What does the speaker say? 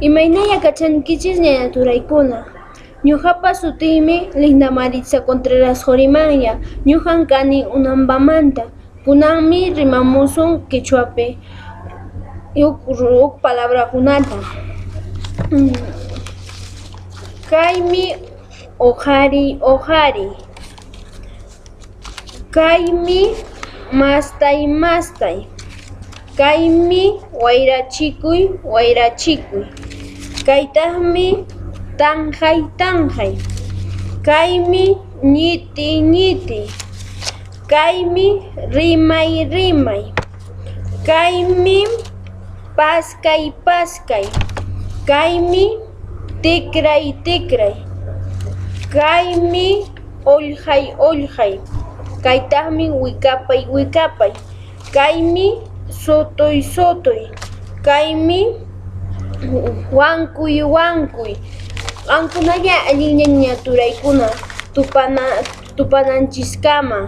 Imaynaya kachankichis ñañaturaykuna. Ñuqapa sutiymi Linda Maritza Contreras Jorimanya. Ñuqan kani Unambamanta. Kunanmi rimamusun Quechwapi huk palabrakunata. Kaymi uqari. Kaymi mastay. Kaymi wayrachikuy. Kaytaqmi tanqay. Kaymi ñiti. Kaymi rimay. Kaymi paskay. Kaymi tikray. Kaymi ullhay. Kaytaqmi wikapay. Kaymi sutuy. Kaymi wankuy. Qankunalla allin ñañaturaykuna tupananchiskama